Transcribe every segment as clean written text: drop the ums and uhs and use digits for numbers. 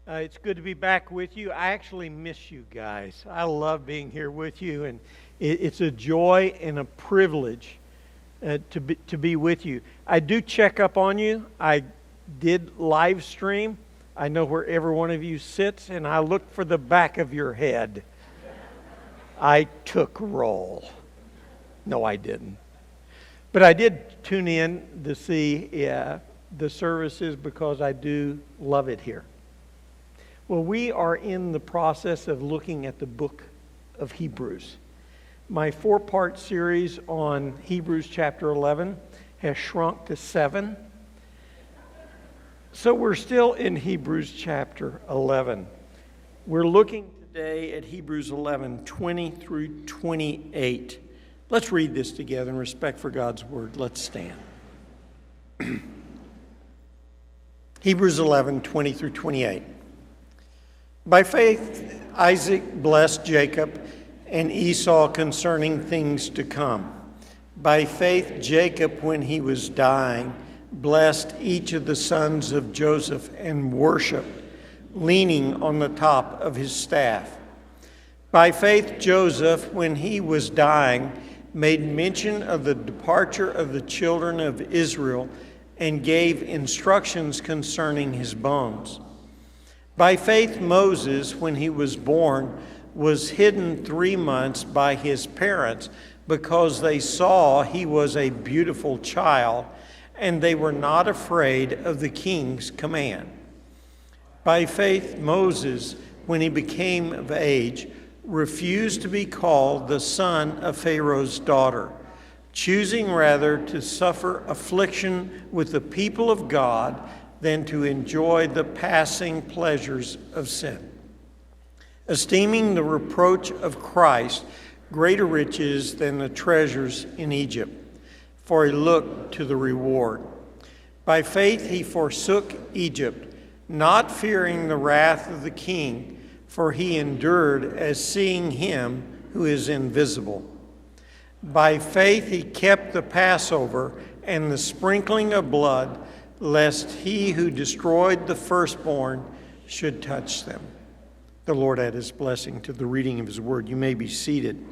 It's good to be back with you. I actually miss you guys. I love being here with you, and it's a joy and a privilege to be with you. I do check up on you. I did live stream. I know where every one of you sits, and I look for the back of your head. I took roll. No, I didn't. But I did tune in to see the services because I do love it here. Well, we are in the process of looking at the book of Hebrews. My 4-part series on Hebrews chapter 11 has shrunk to 7. So we're still in Hebrews chapter 11. We're looking today at Hebrews 11, 20 through 28. Let's read this together in respect for God's word. Let's stand. Hebrews 11, 20 through 28. By faith, Isaac blessed Jacob and Esau concerning things to come. By faith, Jacob, when he was dying, blessed each of the sons of Joseph and worshiped, leaning on the top of his staff. By faith, Joseph, when he was dying, made mention of the departure of the children of Israel and gave instructions concerning his bones. By faith, Moses, when he was born, was hidden 3 months by his parents because they saw he was a beautiful child, and they were not afraid of the king's command. By faith, Moses, when he became of age, refused to be called the son of Pharaoh's daughter, choosing rather to suffer affliction with the people of God than to enjoy the passing pleasures of sin, esteeming the reproach of Christ greater riches than the treasures in Egypt, for he looked to the reward. By faith he forsook Egypt, not fearing the wrath of the king, for he endured as seeing him who is invisible. By faith he kept the Passover and the sprinkling of blood, lest he who destroyed the firstborn should touch them. The Lord add his blessing to the reading of his word. You may be seated.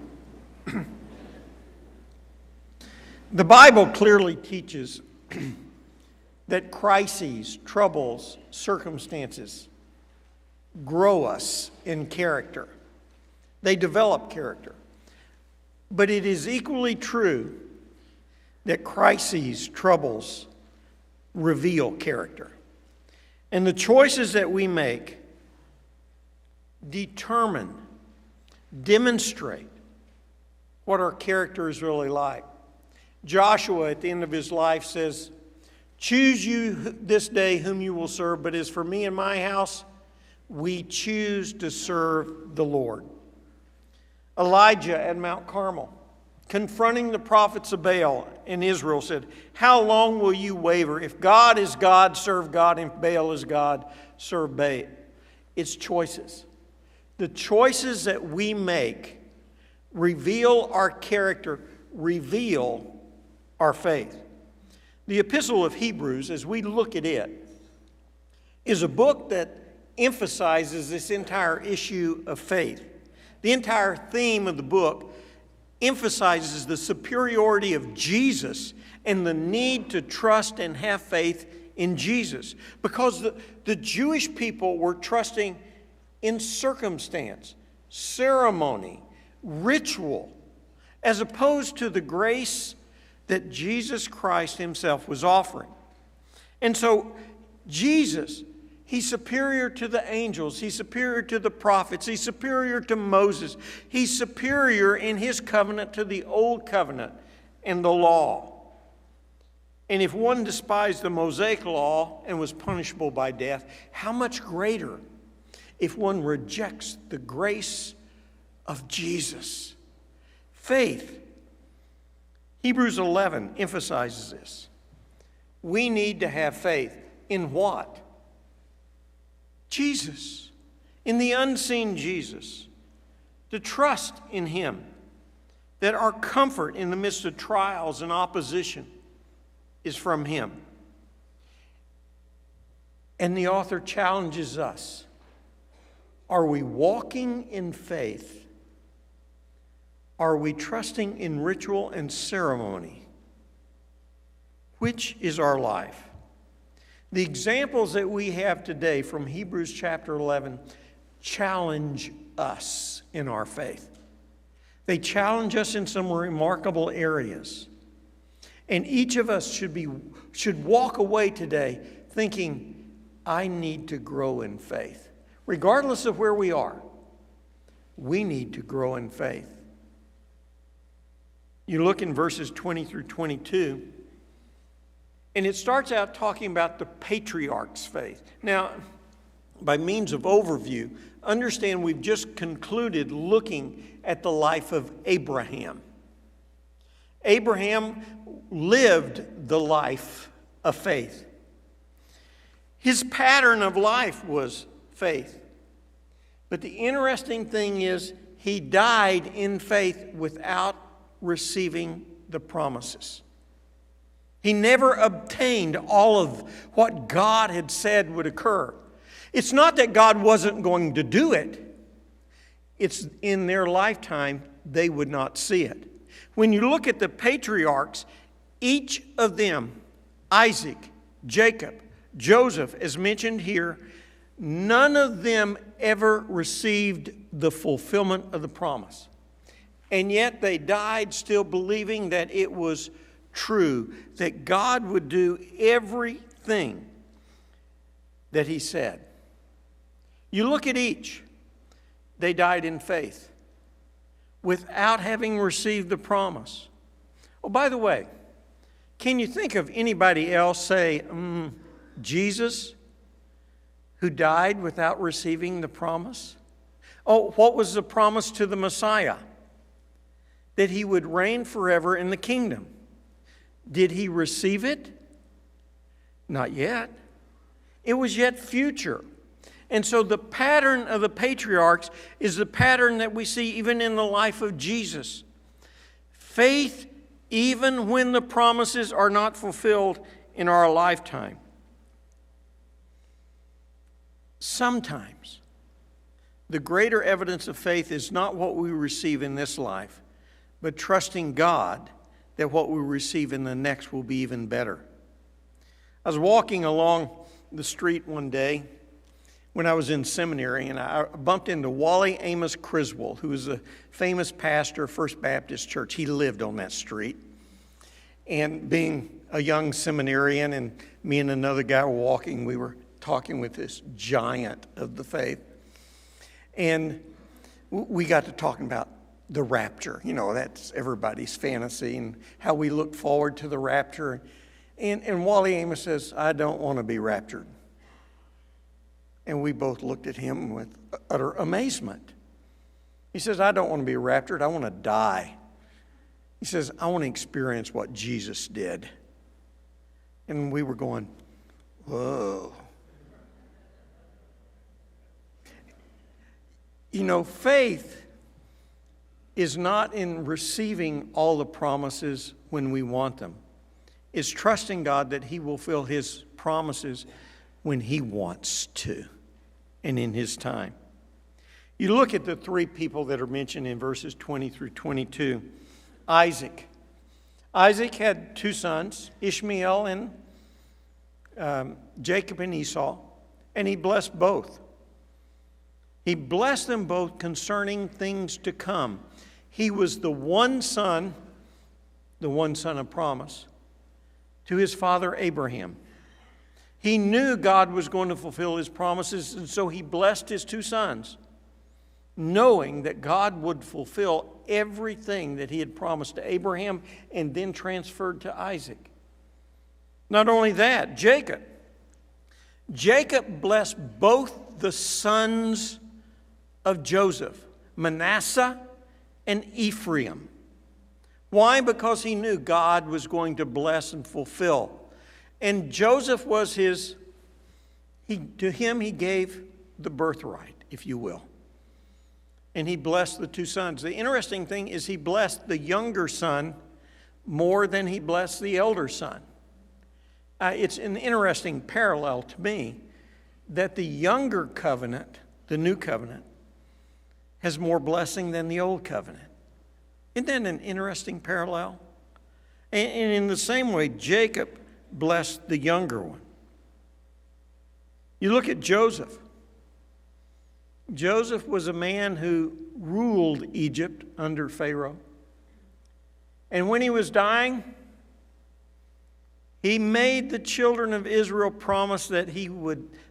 The Bible clearly teaches that crises, troubles, circumstances grow us in character. They develop character. But it is equally true that crises, troubles, reveal character. And the choices that we make demonstrate what our character is really like. Joshua, at the end of his life, says, "Choose you this day whom you will serve, but as for me and my house, we choose to serve the Lord." Elijah at Mount Carmel, confronting the prophets of Baal in Israel, said, "How long will you waver? If God is God, serve God. If Baal is God, serve Baal." It's choices. The choices that we make reveal our character, reveal our faith. The Epistle of Hebrews, as we look at it, is a book that emphasizes this entire issue of faith. The entire theme of the book emphasizes the superiority of Jesus and the need to trust and have faith in Jesus. Because the Jewish people were trusting in circumstance, ceremony, ritual, as opposed to the grace that Jesus Christ himself was offering. And so Jesus, he's superior to the angels. He's superior to the prophets. He's superior to Moses. He's superior in his covenant to the old covenant and the law. And if one despised the Mosaic law and was punishable by death, how much greater if one rejects the grace of Jesus? Faith. Hebrews 11 emphasizes this. We need to have faith in what? Jesus, in the unseen Jesus, to trust in him, that our comfort in the midst of trials and opposition is from him. And the author challenges us Are we walking in faith? Are we trusting in ritual and ceremony? Which is our life? The examples that we have today from Hebrews chapter 11 challenge us in our faith. They challenge us in some remarkable areas. And each of us should walk away today thinking, I need to grow in faith. Regardless of where we are, we need to grow in faith. You look in verses 20 through 22, and it starts out talking about the patriarch's faith. Now, by means of overview, understand we've just concluded looking at the life of Abraham. Abraham lived the life of faith. His pattern of life was faith. But the interesting thing is, he died in faith without receiving the promises. He never obtained all of what God had said would occur. It's not that God wasn't going to do it. It's in their lifetime, they would not see it. When you look at the patriarchs, each of them, Isaac, Jacob, Joseph, as mentioned here, none of them ever received the fulfillment of the promise. And yet they died still believing that it was true, that God would do everything that He said. You look at each, they died in faith without having received the promise. Oh, by the way, can you think of anybody else, say, Jesus, who died without receiving the promise? Oh, what was the promise to the Messiah? That He would reign forever in the kingdom. Did He receive it? Not yet. It was yet future. And so the pattern of the patriarchs is the pattern that we see even in the life of Jesus. Faith, even when the promises are not fulfilled in our lifetime. Sometimes the greater evidence of faith is not what we receive in this life, but trusting God that what we receive in the next will be even better. I was walking along the street one day when I was in seminary, and I bumped into Wally Amos Criswell, who was a famous pastor of First Baptist Church. He lived on that street. And being a young seminarian, and me and another guy were walking, we were talking with this giant of the faith. And we got to talking about the rapture. You know, that's everybody's fantasy, and how we look forward to the rapture. And Wally Amos says, I don't want to be raptured. And we both looked at him with utter amazement. He says, I don't want to be raptured. I want to die. He says, I want to experience what Jesus did. And we were going, whoa. You know, faith is not in receiving all the promises when we want them. It's trusting God that He will fulfill His promises when He wants to and in His time. You look at the three people that are mentioned in verses 20 through 22. Isaac. Isaac had two sons, Ishmael and Jacob and Esau, and he blessed both. He blessed them both concerning things to come. He was the one son of promise, to his father Abraham. He knew God was going to fulfill His promises, and so he blessed his two sons, knowing that God would fulfill everything that He had promised to Abraham and then transferred to Isaac. Not only that, Jacob blessed both the sons of Joseph, Manasseh and Ephraim. Why? Because he knew God was going to bless and fulfill. And Joseph was to him he gave the birthright, if you will. And he blessed the two sons. The interesting thing is he blessed the younger son more than he blessed the elder son. It's an interesting parallel to me that the younger covenant, the new covenant, has more blessing than the old covenant. Isn't that an interesting parallel? And in the same way, Jacob blessed the younger one. You look at Joseph. Joseph was a man who ruled Egypt under Pharaoh. And when he was dying, he made the children of Israel promise that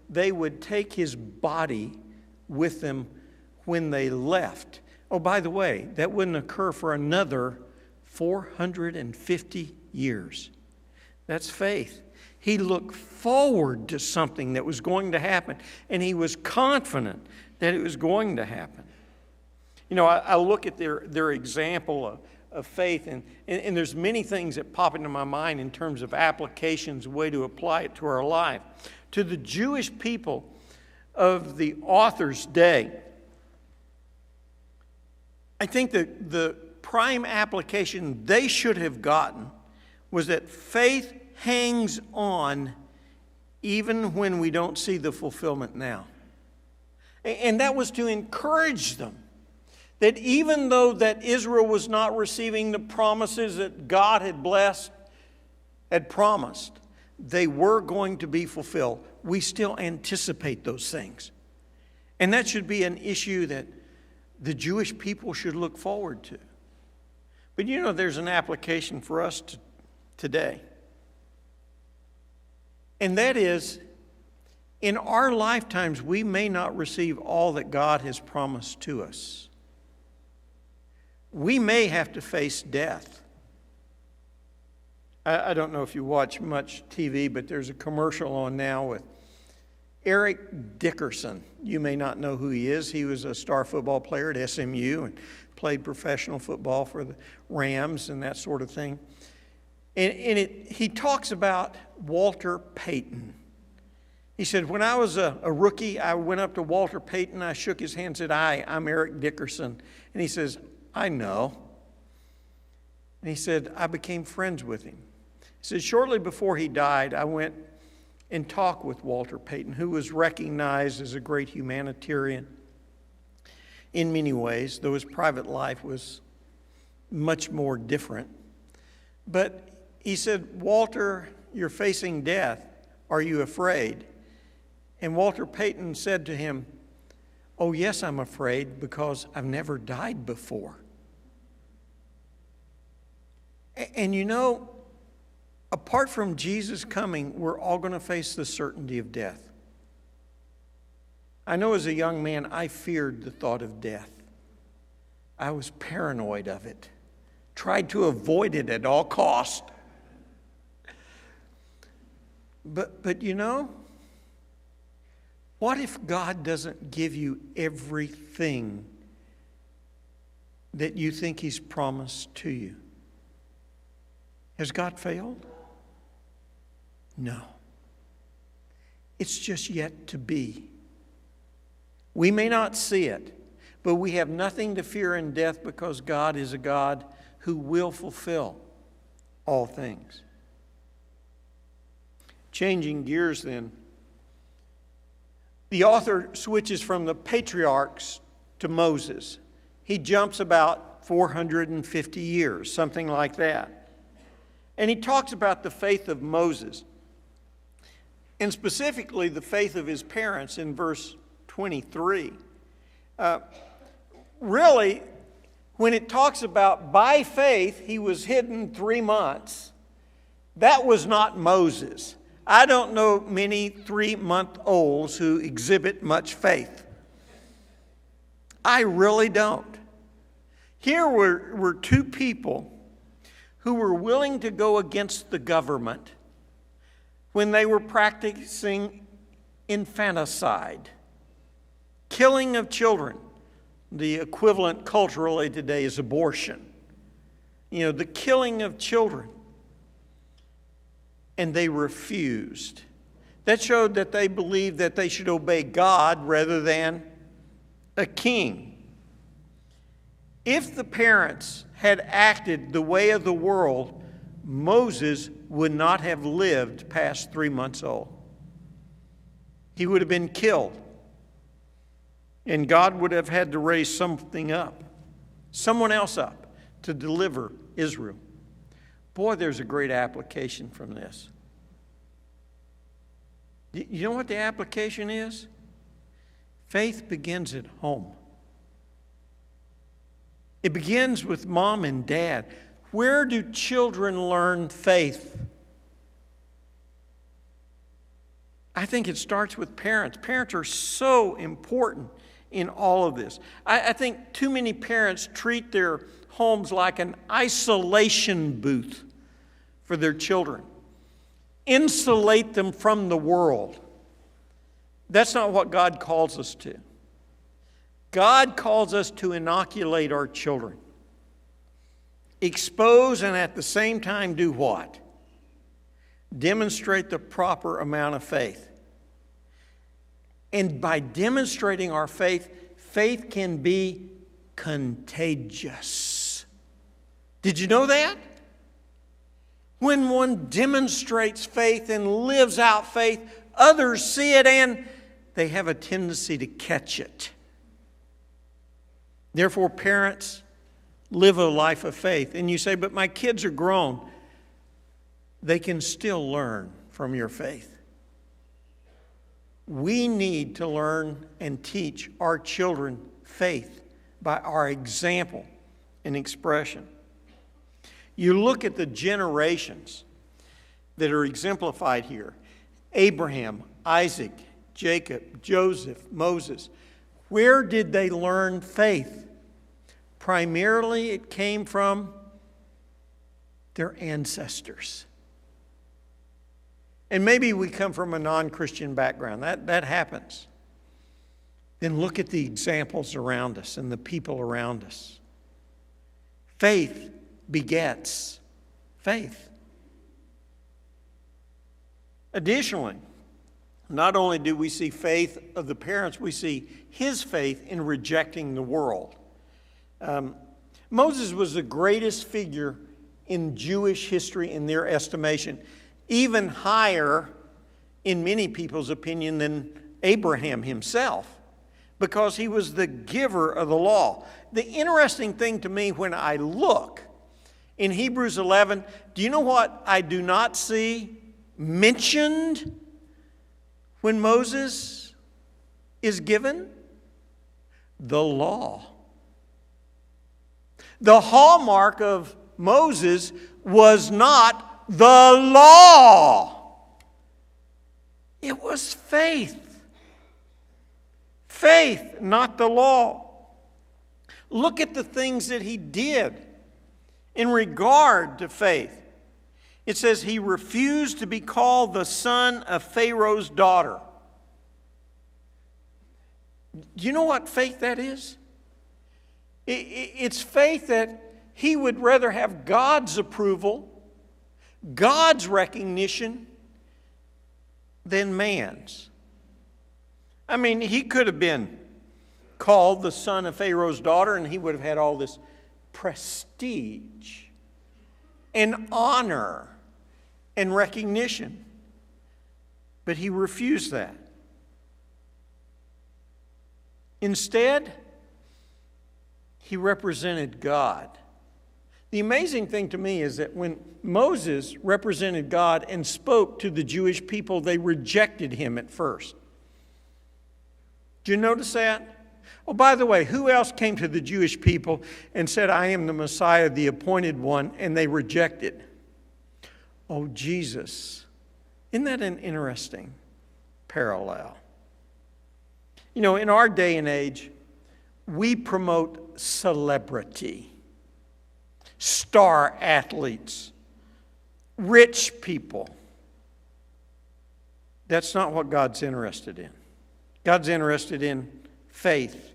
they would take his body with them when they left. Oh, by the way, that wouldn't occur for another 450 years. That's faith. He looked forward to something that was going to happen, and he was confident that it was going to happen. You know, I look at their example of faith, and there's many things that pop into my mind in terms of applications, a way to apply it to our life. To the Jewish people of the author's day, I think that the prime application they should have gotten was that faith hangs on even when we don't see the fulfillment now. And that was to encourage them that even though that Israel was not receiving the promises that God had promised, they were going to be fulfilled. We still anticipate those things. And that should be an issue that the Jewish people should look forward to. But you know, there's an application for us today. And that is, in our lifetimes, we may not receive all that God has promised to us. We may have to face death. I don't know if you watch much TV, but there's a commercial on now with Eric Dickerson. You may not know who he is. He was a star football player at SMU and played professional football for the Rams and that sort of thing. And he talks about Walter Payton. He said, when I was a rookie, I went up to Walter Payton. I shook his hand and said, "Hi, I'm Eric Dickerson." And he says, "I know." And he said, I became friends with him. He said, shortly before he died, I went and talked with Walter Payton, who was recognized as a great humanitarian in many ways, though his private life was much more different. But he said, "Walter, you're facing death. Are you afraid?" And Walter Payton said to him, "Oh, yes, I'm afraid because I've never died before." And you know, apart from Jesus coming, we're all going to face the certainty of death. I know as a young man, I feared the thought of death. I was paranoid of it, tried to avoid it at all cost. But you know, what if God doesn't give you everything that you think He's promised to you? Has God failed? No. It's just yet to be. We may not see it, but we have nothing to fear in death because God is a God who will fulfill all things. Changing gears then, the author switches from the patriarchs to Moses. He jumps about 450 years, something like that. And he talks about the faith of Moses, and specifically the faith of his parents in verse 23. Really, when it talks about by faith he was hidden 3 months, that was not Moses. I don't know many 3-month-olds who exhibit much faith. I really don't. Here were two people who were willing to go against the government when they were practicing infanticide, killing of children. The equivalent culturally today is abortion. You know, the killing of children. And they refused. That showed that they believed that they should obey God rather than a king. If the parents had acted the way of the world, Moses would not have lived past 3 months old. He would have been killed. And God would have had to raise something up, someone else up, to deliver Israel. Boy, there's a great application from this. You know what the application is? Faith begins at home. It begins with mom and dad. Where do children learn faith? I think it starts with parents. Parents are so important in all of this. I think too many parents treat their homes like an isolation booth for their children. Insulate them from the world. That's not what God calls us to. God calls us to inoculate our children. Expose and at the same time do what? Demonstrate the proper amount of faith. And by demonstrating our faith, faith can be contagious. Did you know that? When one demonstrates faith and lives out faith, others see it and they have a tendency to catch it. Therefore, parents, live a life of faith. And you say, but my kids are grown. They can still learn from your faith. We need to learn and teach our children faith by our example and expression. You look at the generations that are exemplified here. Abraham, Isaac, Jacob, Joseph, Moses. Where did they learn faith? Primarily it came from their ancestors. And maybe we come from a non-Christian background. That happens. Then look at the examples around us and the people around us. Faith begets faith. Additionally, not only do we see faith of the parents, we see his faith in rejecting the world. Moses was the greatest figure in Jewish history in their estimation, even higher in many people's opinion than Abraham himself, because he was the giver of the law. The interesting thing to me when I look in Hebrews 11, do you know what I do not see mentioned when Moses is given? The law. The hallmark of Moses was not the law. It was faith. Faith, not the law. Look at the things that he did in regard to faith. It says he refused to be called the son of Pharaoh's daughter. Do you know what faith that is? It's faith that he would rather have God's approval, God's recognition, than man's. I mean, he could have been called the son of Pharaoh's daughter, and he would have had all this prestige and honor and recognition. But he refused that. Instead, he represented God. The amazing thing to me is that when Moses represented God and spoke to the Jewish people, they rejected him at first. Did you notice that? Oh, by the way, who else came to the Jewish people and said, I am the Messiah, the appointed one, and they rejected? Oh, Jesus. Isn't that an interesting parallel? You know, in our day and age, we promote celebrity, star athletes, rich people. That's not what God's interested in. God's interested in faith.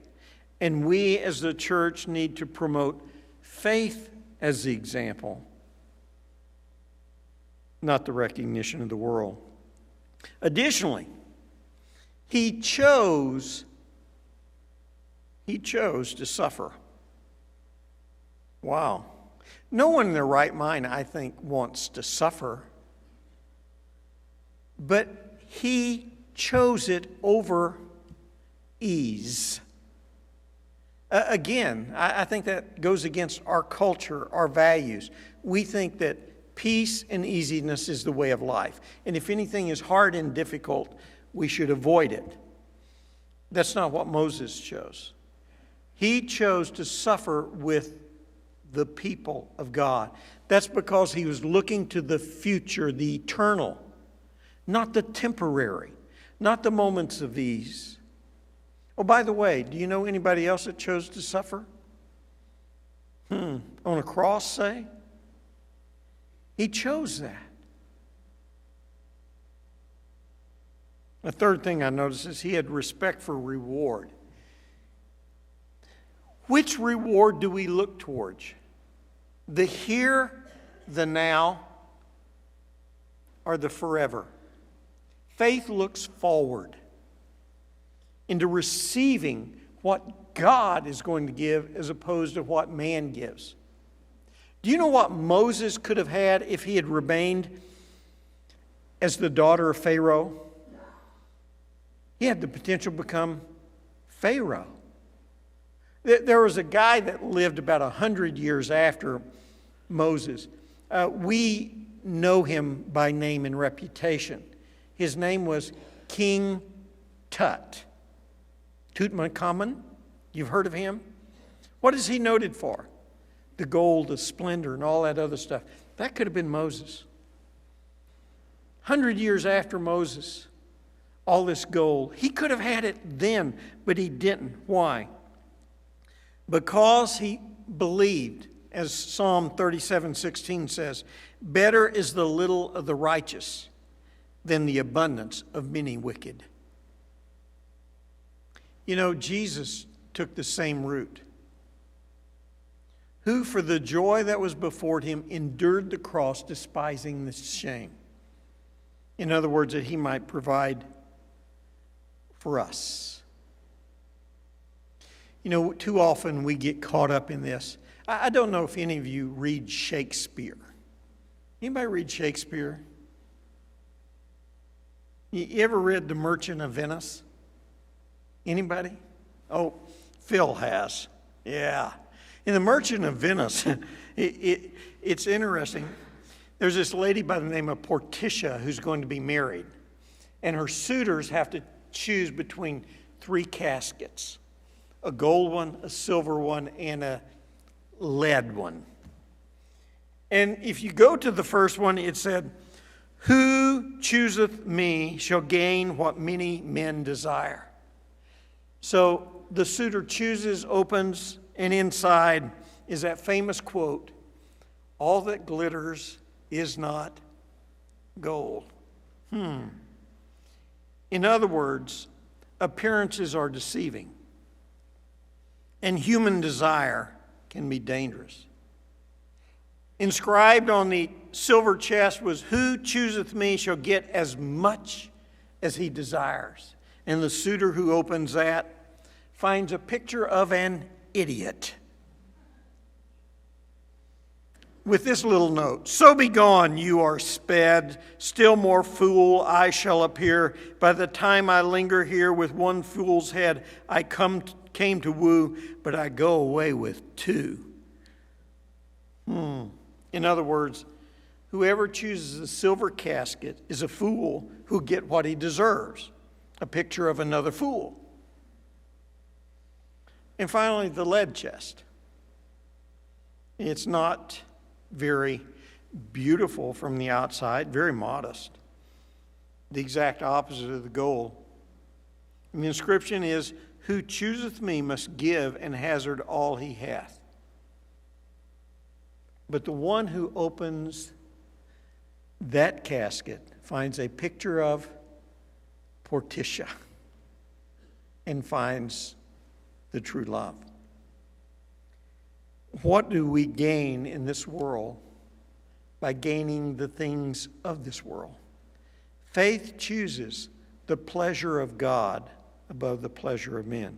And we as the church need to promote faith as the example, not the recognition of the world. Additionally, he chose to suffer. Wow. No one in their right mind, I think, wants to suffer. But he chose it over ease. Again, I think that goes against our culture, our values. We think that peace and easiness is the way of life. And if anything is hard and difficult, we should avoid it. That's not what Moses chose. He chose to suffer with the people of God. That's because he was looking to the future, the eternal, not the temporary, not the moments of ease. Oh, by the way, do you know anybody else that chose to suffer? On a cross, say? He chose that. The third thing I noticed is he had respect for reward. Which reward do we look towards? The here, the now, or the forever? Faith looks forward into receiving what God is going to give as opposed to what man gives. Do you know what Moses could have had if he had remained as the daughter of Pharaoh? He had the potential to become Pharaoh. There was a guy that lived about 100 years after Moses. We know him by name and reputation. His name was King Tut. Tutankhamun, you've heard of him? What is he noted for? The gold, the splendor, and all that other stuff. That could have been Moses. 100 years after Moses, all this gold. He could have had it then, but he didn't. Why? Because he believed, as Psalm 37:16 says, better is the little of the righteous than the abundance of many wicked. You know, Jesus took the same route. Who, for the joy that was before him, endured the cross, despising the shame. In other words, that he might provide for us. You know, too often we get caught up in this. I don't know if any of you read Shakespeare. Anybody read Shakespeare? You ever read The Merchant of Venice? Anybody? Oh, Phil has. Yeah. In The Merchant of Venice, it's interesting. There's this lady by the name of Portia who's going to be married. And her suitors have to choose between 3 caskets. A gold one, a silver one, and a lead one. And if you go to the first one, it said, "Who chooseth me shall gain what many men desire." So the suitor chooses, opens, and inside is that famous quote, "All that glitters is not gold." In other words, appearances are deceiving, and human desire can be dangerous. Inscribed on the silver chest was, "Who chooseth me shall get as much as he desires." And the suitor who opens that finds a picture of an idiot with this little note, "So be gone, you are sped, still more fool I shall appear. By the time I linger here with one fool's head, I came to woo, but I go away with 2. In other words, whoever chooses the silver casket is a fool who get what he deserves, a picture of another fool. And finally, the lead chest. It's not very beautiful from the outside, very modest. The exact opposite of the gold. And the inscription is, "Who chooseth me must give and hazard all he hath." But the one who opens that casket finds a picture of Portia and finds the true love. What do we gain in this world by gaining the things of this world? Faith chooses the pleasure of God above the pleasure of men.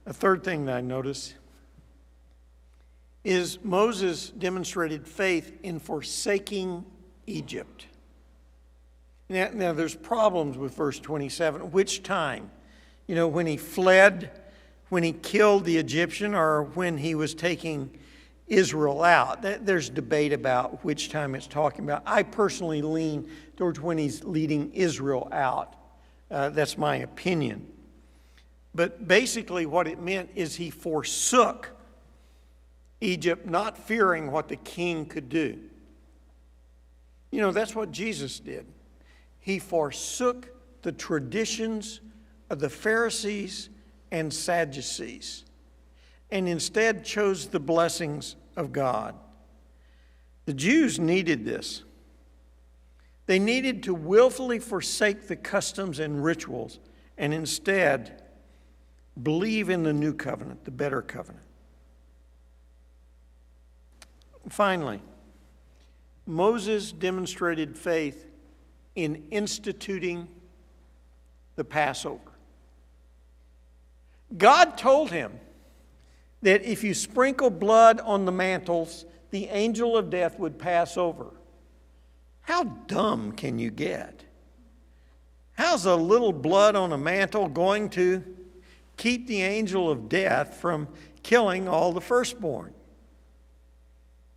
A third thing that I notice is Moses demonstrated faith in forsaking Egypt. Now there's problems with verse 27. Which time? You know, when he fled, when he killed the Egyptian, or when he was taking Israel out. There's debate about which time it's talking about. I personally lean towards when he's leading Israel out. That's my opinion. But basically what it meant is he forsook Egypt, not fearing what the king could do. You know, that's what Jesus did. He forsook the traditions of the Pharisees and Sadducees, and instead chose the blessings of God. The Jews needed this. They needed to willfully forsake the customs and rituals and instead believe in the new covenant, the better covenant. Finally, Moses demonstrated faith in instituting the Passover. God told him that if you sprinkle blood on the mantles, the angel of death would pass over. How dumb can you get? How's a little blood on a mantle going to keep the angel of death from killing all the firstborn?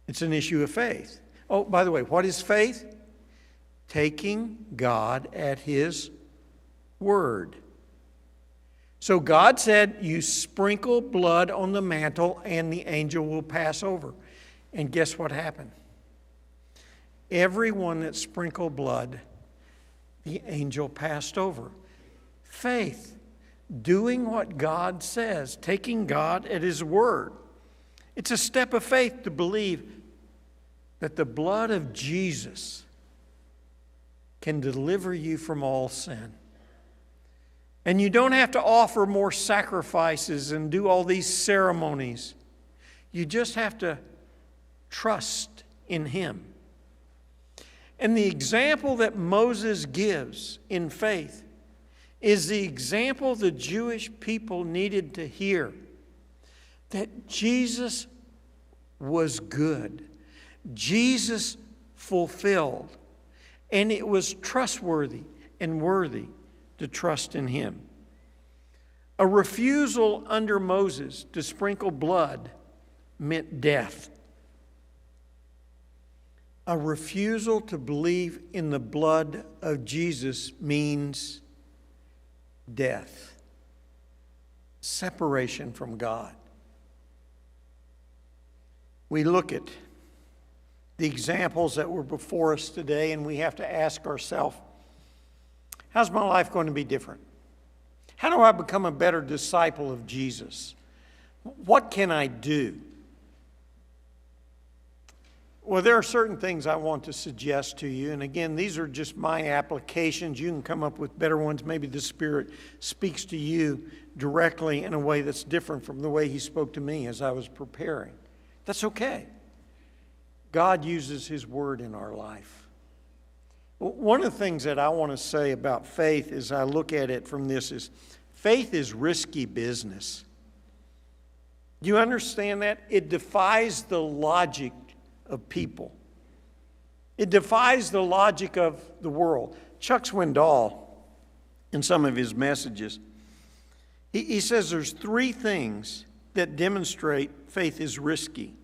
It's an issue of faith. Oh, by the way, what is faith? Taking God at His word. So God said, you sprinkle blood on the mantle and the angel will pass over. And guess what happened? Everyone that sprinkled blood, the angel passed over. Faith, doing what God says, taking God at His word. It's a step of faith to believe that the blood of Jesus can deliver you from all sin. And you don't have to offer more sacrifices and do all these ceremonies. You just have to trust in Him. And the example that Moses gives in faith is the example the Jewish people needed to hear. That Jesus was good. Jesus fulfilled. And it was trustworthy and worthy to trust in Him. A refusal under Moses to sprinkle blood meant death. A refusal to believe in the blood of Jesus means death, separation from God. We look at the examples that were before us today, and we have to ask ourselves, how's my life going to be different? How do I become a better disciple of Jesus? What can I do? Well, there are certain things I want to suggest to you. And again, these are just my applications. You can come up with better ones. Maybe the Spirit speaks to you directly in a way that's different from the way He spoke to me as I was preparing. That's okay. God uses His Word in our life. One of the things that I want to say about faith as I look at it from this is faith is risky business. Do you understand that? It defies the logic of people. It defies the logic of the world. Chuck Swindoll, in some of his messages, he says there's three things that demonstrate faith is risky.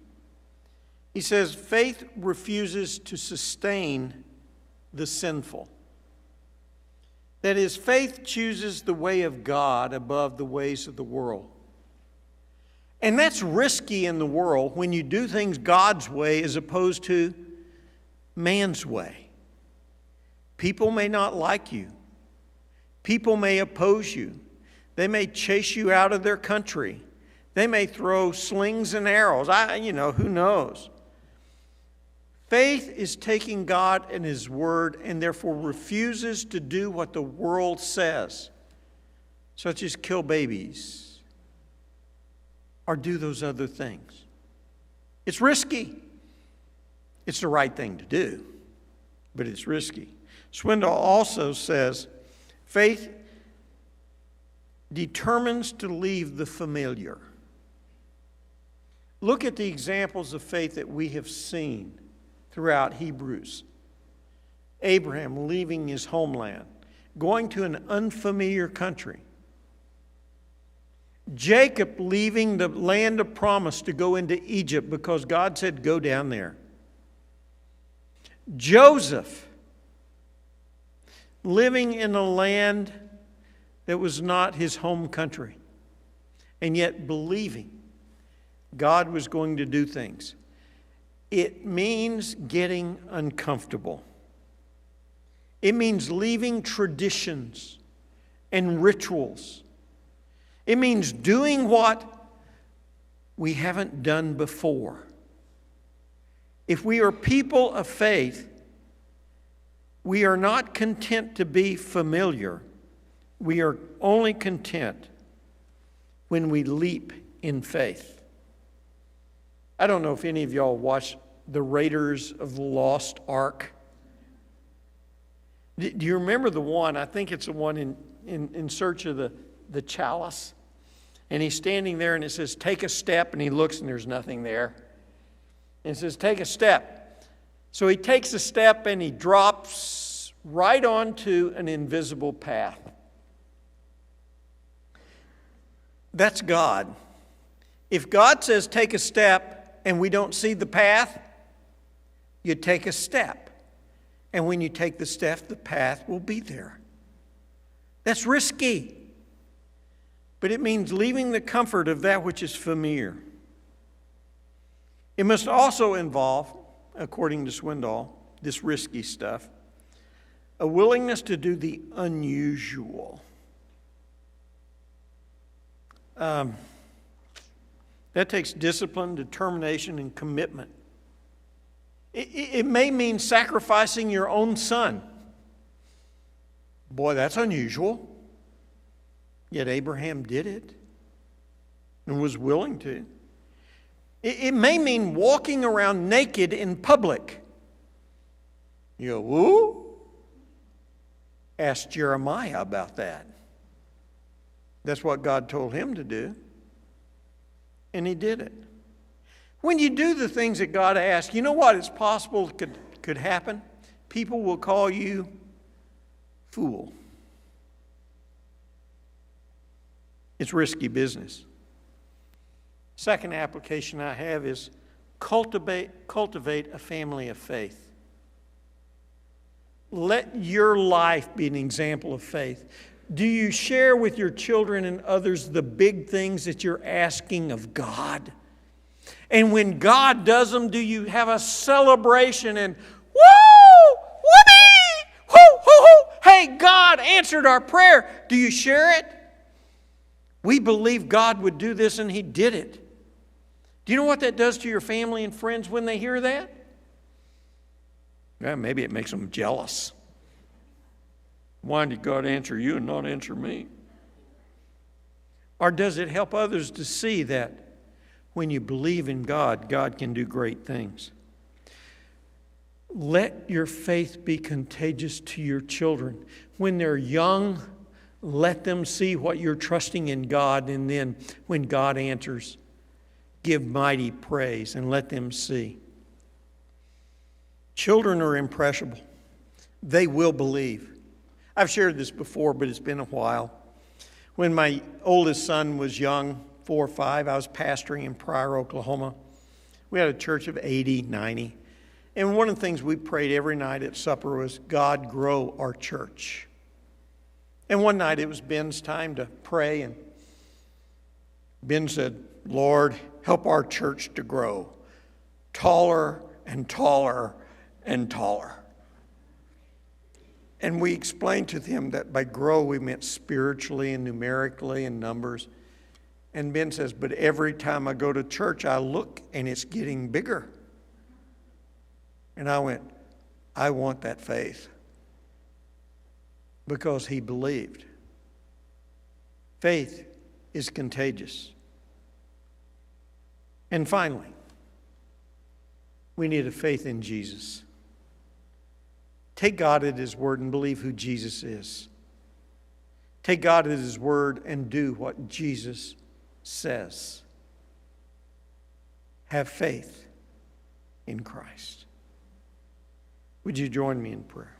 He says faith refuses to sustain the sinful. That is, faith chooses the way of God above the ways of the world. And that's risky in the world when you do things God's way as opposed to man's way. People may not like you. People may oppose you. They may chase you out of their country. They may throw slings and arrows. Who knows? Faith is taking God and His Word and therefore refuses to do what the world says, such as kill babies or do those other things. It's risky. It's the right thing to do, but it's risky. Swindoll also says faith determines to leave the familiar. Look at the examples of faith that we have seen throughout Hebrews. Abraham leaving his homeland, going to an unfamiliar country, Jacob leaving the land of promise to go into Egypt because God said, go down there. Joseph living in a land that was not his home country, and yet believing God was going to do things. It means getting uncomfortable. It means leaving traditions and rituals. It means doing what we haven't done before. If we are people of faith, we are not content to be familiar. We are only content when we leap in faith. I don't know if any of y'all watched the Raiders of the Lost Ark. Do you remember the one? I think it's the one in search of the chalice. And he's standing there and it says, take a step, and he looks and there's nothing there. And it says, take a step. So he takes a step and he drops right onto an invisible path. That's God. If God says take a step and we don't see the path, you take a step. And when you take the step, the path will be there. That's risky. But it means leaving the comfort of that which is familiar. It must also involve, according to Swindoll, this risky stuff, a willingness to do the unusual. That takes discipline, determination, and commitment. It may mean sacrificing your own son. Boy, that's unusual. Yet Abraham did it and was willing to. It may mean walking around naked in public. You go, woo? Ask Jeremiah about that. That's what God told him to do. And he did it. When you do the things that God asks, you know what it's possible could happen? People will call you fool. It's risky business. Second application I have is cultivate a family of faith. Let your life be an example of faith. Do you share with your children and others the big things that you're asking of God? And when God does them, do you have a celebration and woo, whoopee, hoo, hoo, hoo, hey, God answered our prayer. Do you share it? We believe God would do this, and He did it. Do you know what that does to your family and friends when they hear that? Yeah, maybe it makes them jealous. Why did God answer you and not answer me? Or does it help others to see that when you believe in God, God can do great things? Let your faith be contagious to your children. When they're young, let them see what you're trusting in God, and then when God answers, give mighty praise and let them see. Children are impressionable. They will believe. I've shared this before, but it's been a while. When my oldest son was young, 4 or 5, I was pastoring in Pryor, Oklahoma. We had a church of 80, 90. And one of the things we prayed every night at supper was, God, grow our church. And one night it was Ben's time to pray, and Ben said, Lord, help our church to grow taller and taller and taller. And we explained to him that by grow we meant spiritually and numerically and numbers. And Ben says, but every time I go to church, I look and it's getting bigger. And I went, I want that faith. Because he believed. Faith is contagious. And finally, we need a faith in Jesus. Take God at His word and believe who Jesus is. Take God at His word and do what Jesus says. Have faith in Christ. Would you join me in prayer?